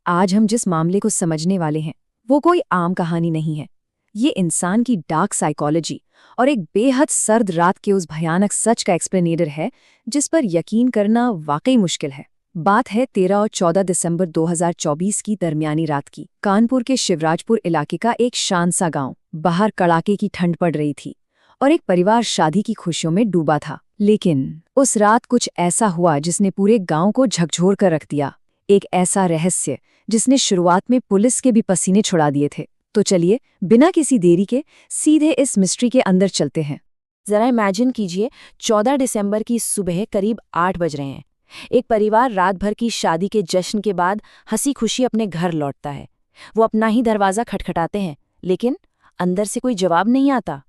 आज हम जिस मामले को समझने वाले हैं वो कोई आम कहानी नहीं है। ये इंसान की डार्क साइकोलॉजी और एक बेहद सर्द रात के उस भयानक सच का एक्सप्लेनेटर है जिस पर यकीन करना वाकई मुश्किल है। बात है 13 और 14 दिसंबर 2024 की दरमियानी रात की। कानपुर के शिवराजपुर इलाके का एक शांत सा गांव। बाहर कड़ाके की ठंड पड़ रही थी और एक परिवार शादी की खुशियों में डूबा था। लेकिन उस रात कुछ ऐसा हुआ जिसने पूरे गांव को झकझोर कर रख दिया। एक ऐसा रहस्य जिसने शुरुआत में पुलिस के भी पसीने छुड़ा दिए थे। तो चलिए बिना किसी देरी के सीधे इस मिस्ट्री के अंदर चलते हैं। जरा इमेजिन कीजिए 14 दिसंबर की सुबह करीब 8 बज रहे हैं। एक परिवार रात भर की शादी के जश्न के बाद हंसी खुशी अपने घर लौटता है। वो अपना ही दरवाज़ा खटखटाते हैं, लेकिन अंदर से कोई जवाब नहीं आता।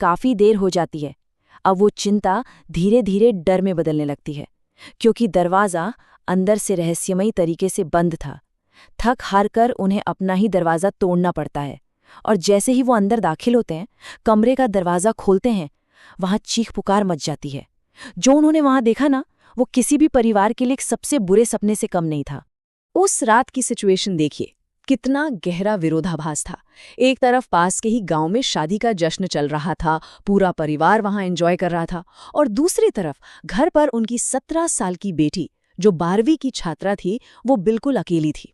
काफ़ी देर हो जाती है। अब वो चिंता धीरे धीरे डर में बदलने लगती है, क्योंकि दरवाज़ा अंदर से रहस्यमयी तरीके से बंद था। थक हार कर उन्हें अपना ही दरवाज़ा तोड़ना पड़ता है, और जैसे ही वो अंदर दाखिल होते हैं, कमरे का दरवाज़ा खोलते हैं, वहाँ चीख पुकार मच जाती है। जो उन्होंने वहाँ देखा ना, वो किसी भी परिवार के लिए एक सबसे बुरे सपने से कम नहीं था। उस रात की सिचुएशन देखिए, कितना गहरा विरोधाभास था। एक तरफ पास के ही गांव में शादी का जश्न चल रहा था, पूरा परिवार वहां एंजॉय कर रहा था, और दूसरी तरफ घर पर उनकी 17 साल की बेटी जो 12वीं की छात्रा थी, वो बिल्कुल अकेली थी।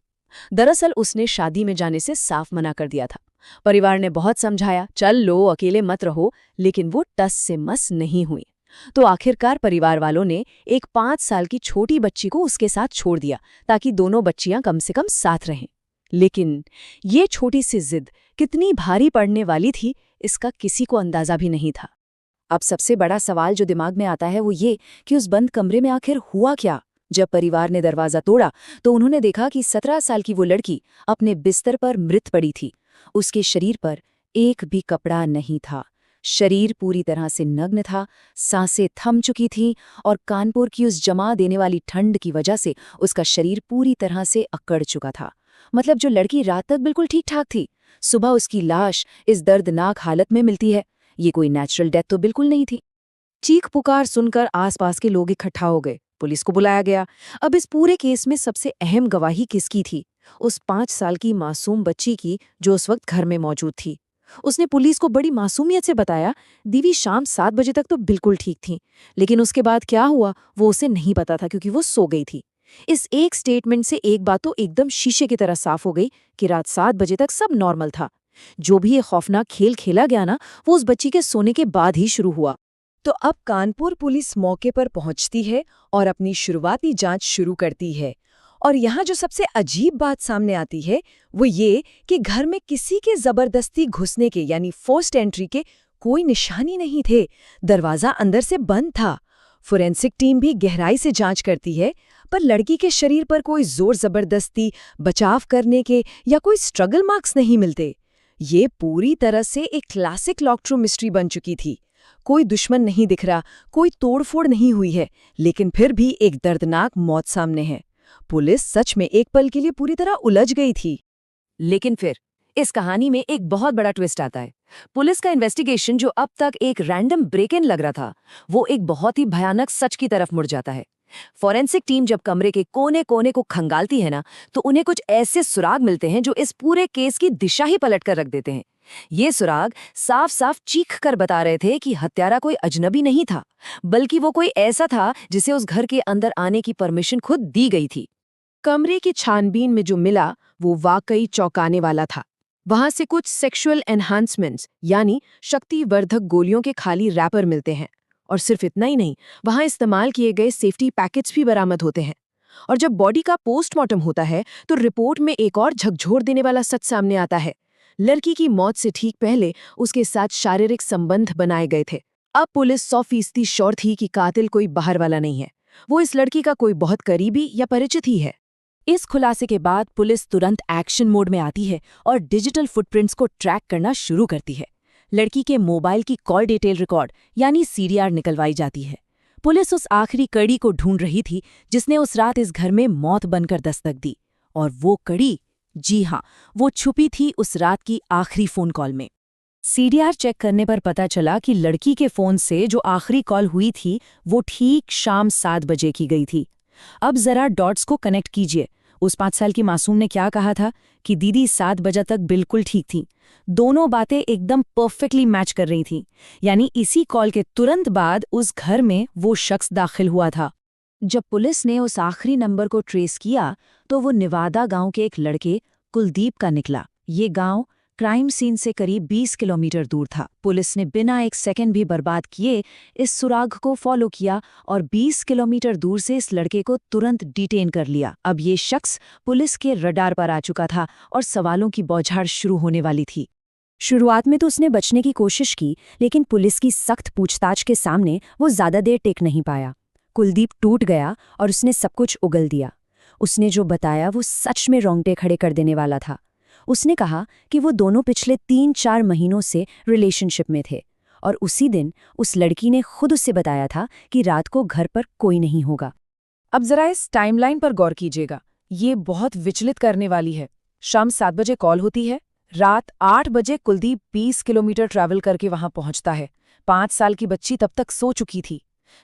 दरअसल उसने शादी में जाने से साफ मना कर दिया था। परिवार ने बहुत समझाया, चल लो अकेले मत रहो, लेकिन वो टस से मस नहीं हुई। तो आखिरकार परिवार वालों ने एक 5 साल की छोटी बच्ची को उसके साथ छोड़ दिया ताकि दोनों बच्चियां कम से कम साथ रहें। लेकिन ये छोटी सी जिद कितनी भारी पड़ने वाली थी, इसका किसी को अंदाजा भी नहीं था। अब सबसे बड़ा सवाल जो दिमाग में आता है वो ये कि उस बंद कमरे में आखिर हुआ क्या। जब परिवार ने दरवाजा तोड़ा तो उन्होंने देखा कि 17 साल की वो लड़की अपने बिस्तर पर मृत पड़ी थी। उसके शरीर पर एक भी कपड़ा नहीं था। शरीर पूरी तरह से नग्न था, सांसें थम चुकी थीं, और कानपुर की उस जमा देने वाली ठंड की वजह से उसका शरीर पूरी तरह से अकड़ चुका था। मतलब जो लड़की रात तक बिल्कुल ठीक ठाक थी, सुबह उसकी लाश इस दर्दनाक हालत में मिलती है। ये कोई नेचुरल डेथ तो बिल्कुल नहीं थी। चीख पुकार सुनकर आसपास के लोग इकट्ठा हो गए। पुलिस को बुलाया गया। अब इस पूरे केस में सबसे अहम गवाही किसकी थी? उस 5 साल की मासूम बच्ची की, जो उस वक्त घर में मौजूद थी। उसने पुलिस को बड़ी मासूमियत से बताया, दीदी शाम 7 बजे तक तो बिल्कुल ठीक थी, लेकिन उसके बाद क्या हुआ वो उसे नहीं पता था क्योंकि वो सो गई थी। इस एक स्टेटमेंट से एक बात तो एकदम शीशे की तरह साफ हो गई कि रात 7 बजे तक सब नॉर्मल था। जो भी ये खौफनाक खेल खेला गया ना, वो उस बच्ची के सोने के बाद ही शुरू हुआ। तो अब कानपुर पुलिस मौके पर पहुंचती है और अपनी शुरुआती जांच शुरू करती है। और यहाँ जो सबसे अजीब बात सामने आती है वो ये कि घर में किसी के जबरदस्ती घुसने के यानी फोर्स्ड एंट्री के कोई निशानी नहीं थे। दरवाजा अंदर से बंद था। फोरेंसिक टीम भी गहराई से जांच करती है, पर लड़की के शरीर पर कोई जोर जबरदस्ती बचाव करने के या कोई स्ट्रगल मार्क्स नहीं मिलते। ये पूरी तरह से एक क्लासिक लॉकड रूम मिस्ट्री बन चुकी थी। कोई दुश्मन नहीं दिख रहा, कोई तोड़फोड़ नहीं हुई है, लेकिन फिर भी एक दर्दनाक मौत सामने है। पुलिस सच में एक पल के लिए पूरी तरह उलझ गई थी। लेकिन फिर इस कहानी में एक बहुत बड़ा ट्विस्ट आता है। पुलिस का इन्वेस्टिगेशन, जो अब तक एक रैंडम ब्रेक इन लग रहा था, वो एक बहुत ही भयानक सच की तरफ मुड़ जाता है। फॉरेंसिक टीम जब कमरे के कोने कोने को खंगालती है ना, तो उन्हें कुछ ऐसे सुराग मिलते हैं जो इस पूरे केस की दिशा ही पलट कर रख देते हैं। ये सुराग साफ साफ चीख कर बता रहे थे कि हत्यारा कोई अजनबी नहीं था, बल्कि वो कोई ऐसा था जिसे उस घर के अंदर आने की परमिशन खुद दी गई थी। कमरे की छानबीन में जो मिला वो वाकई चौंकाने वाला था। वहां से कुछ सेक्सुअल एनहांसमेंट्स यानी शक्तिवर्धक गोलियों के खाली रैपर मिलते हैं, और सिर्फ इतना ही नहीं, वहां इस्तेमाल किए गए सेफ्टी पैकेट्स भी बरामद होते हैं। और जब बॉडी का पोस्टमार्टम होता है तो रिपोर्ट में एक और झकझोर देने वाला सच सामने आता है। लड़की की मौत से ठीक पहले उसके साथ शारीरिक संबंध बनाए गए थे। अब पुलिस 100% श्योर थी कि कातिल कोई बाहर वाला नहीं है, वो इस लड़की का कोई बहुत करीबी या परिचित ही है। इस खुलासे के बाद पुलिस तुरंत एक्शन मोड में आती है और डिजिटल फुटप्रिंट्स को ट्रैक करना शुरू करती है। लड़की के मोबाइल की कॉल डिटेल रिकॉर्ड यानी सीडीआर निकलवाई जाती है। पुलिस उस आखिरी कड़ी को ढूंढ रही थी जिसने उस रात इस घर में मौत बनकर दस्तक दी। और वो कड़ी, जी हाँ, वो छुपी थी उस रात की आखिरी फोन कॉल में। सीडीआर चेक करने पर पता चला कि लड़की के फोन से जो आखिरी कॉल हुई थी वो ठीक शाम 7 बजे की गई थी। अब जरा डॉट्स को कनेक्ट कीजिए। उस 5 साल की मासूम ने क्या कहा था कि दीदी 7 बजे तक बिल्कुल ठीक थी। दोनों बातें एकदम परफेक्टली मैच कर रही थीं। यानी इसी कॉल के तुरंत बाद उस घर में वो शख्स दाखिल हुआ था। जब पुलिस ने उस आखिरी नंबर को ट्रेस किया तो वो निवादा गांव के एक लड़के कुलदीप का निकला। ये गांव क्राइम सीन से करीब 20 किलोमीटर दूर था। पुलिस ने बिना एक सेकंड भी बर्बाद किए इस सुराग को फॉलो किया और 20 किलोमीटर दूर से इस लड़के को तुरंत डिटेन कर लिया। अब ये शख्स पुलिस के रडार पर आ चुका था और सवालों की बौछार शुरू होने वाली थी। शुरुआत में तो उसने बचने की कोशिश की, लेकिन पुलिस की सख्त पूछताछ के सामने वो ज्यादा देर टिक नहीं पाया। कुलदीप टूट गया और उसने सब कुछ उगल दिया। उसने जो बताया वो सच में रोंगटे खड़े कर देने वाला था। उसने कहा कि वो दोनों पिछले 3-4 महीनों से रिलेशनशिप में थे और उसी दिन उस लड़की ने खुद उससे बताया था कि रात को घर पर कोई नहीं होगा। अब जरा इस टाइमलाइन पर गौर कीजिएगा, ये बहुत विचलित करने वाली है। शाम 7 बजे कॉल होती है, रात 8 बजे कुलदीप 20 किलोमीटर ट्रैवल करके वहां पहुंचता है। 5 साल की बच्ची तब तक सो चुकी थी।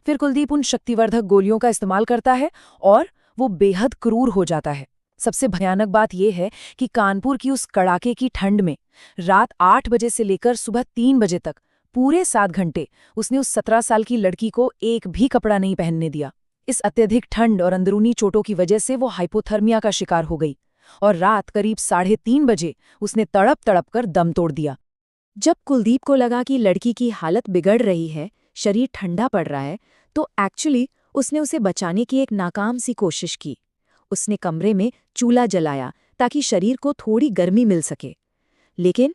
फिर कुलदीप उन शक्तिवर्धक गोलियों का इस्तेमाल करता है और वो बेहद क्रूर हो जाता है। सबसे भयानक बात यह है कि कानपुर की उस कड़ाके की ठंड में रात 8 बजे से लेकर सुबह 3 बजे तक पूरे 7 घंटे उसने उस 17 साल की लड़की को एक भी कपड़ा नहीं पहनने दिया। इस अत्यधिक ठंड और अंदरूनी चोटों की वजह से वो हाइपोथर्मिया का शिकार हो गई और रात करीब 3:30 बजे उसने तड़प तड़प कर दम तोड़ दिया। जब कुलदीप को लगा कि लड़की की हालत बिगड़ रही है, शरीर ठंडा पड़ रहा है, तो एक्चुअली उसने उसे बचाने की एक नाकाम सी कोशिश की। उसने कमरे में चूल्हा जलाया ताकि शरीर को थोड़ी गर्मी मिल सके, लेकिन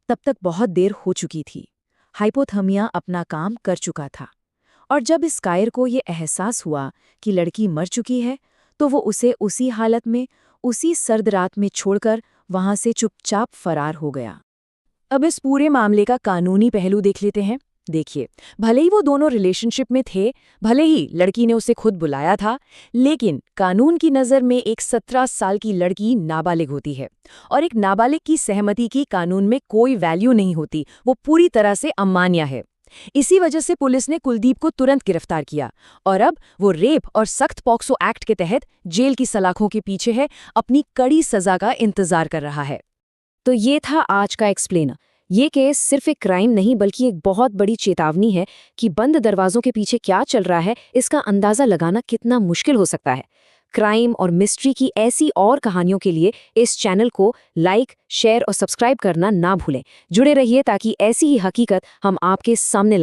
तब तक बहुत देर हो चुकी थी। हाइपोथर्मिया अपना काम कर चुका था और जब इस कायर को ये एहसास हुआ कि लड़की मर चुकी है, तो वो उसे उसी हालत में, उसी सर्द रात में छोड़कर वहां से चुपचाप फरार हो गया। अब इस पूरे मामले का कानूनी पहलू देख लेते हैं। देखिए, भले ही वो दोनों रिलेशनशिप में थे, भले ही लड़की ने उसे खुद बुलाया था, लेकिन कानून की नज़र में एक 17 साल की लड़की नाबालिग होती है और एक नाबालिग की सहमति की कानून में कोई वैल्यू नहीं होती, वो पूरी तरह से अमान्य है। इसी वजह से पुलिस ने कुलदीप को तुरंत गिरफ्तार किया और अब वो रेप और सख्त पॉक्सो एक्ट के तहत जेल की सलाखों के पीछे है, अपनी कड़ी सजा का इंतजार कर रहा है। तो ये था आज का एक्सप्लेनर। ये केस सिर्फ एक क्राइम नहीं बल्कि एक बहुत बड़ी चेतावनी है कि बंद दरवाजों के पीछे क्या चल रहा है, इसका अंदाजा लगाना कितना मुश्किल हो सकता है। क्राइम और मिस्ट्री की ऐसी और कहानियों के लिए इस चैनल को लाइक, शेयर और सब्सक्राइब करना ना भूलें। जुड़े रहिए ताकि ऐसी ही हकीकत हम आपके सामने ला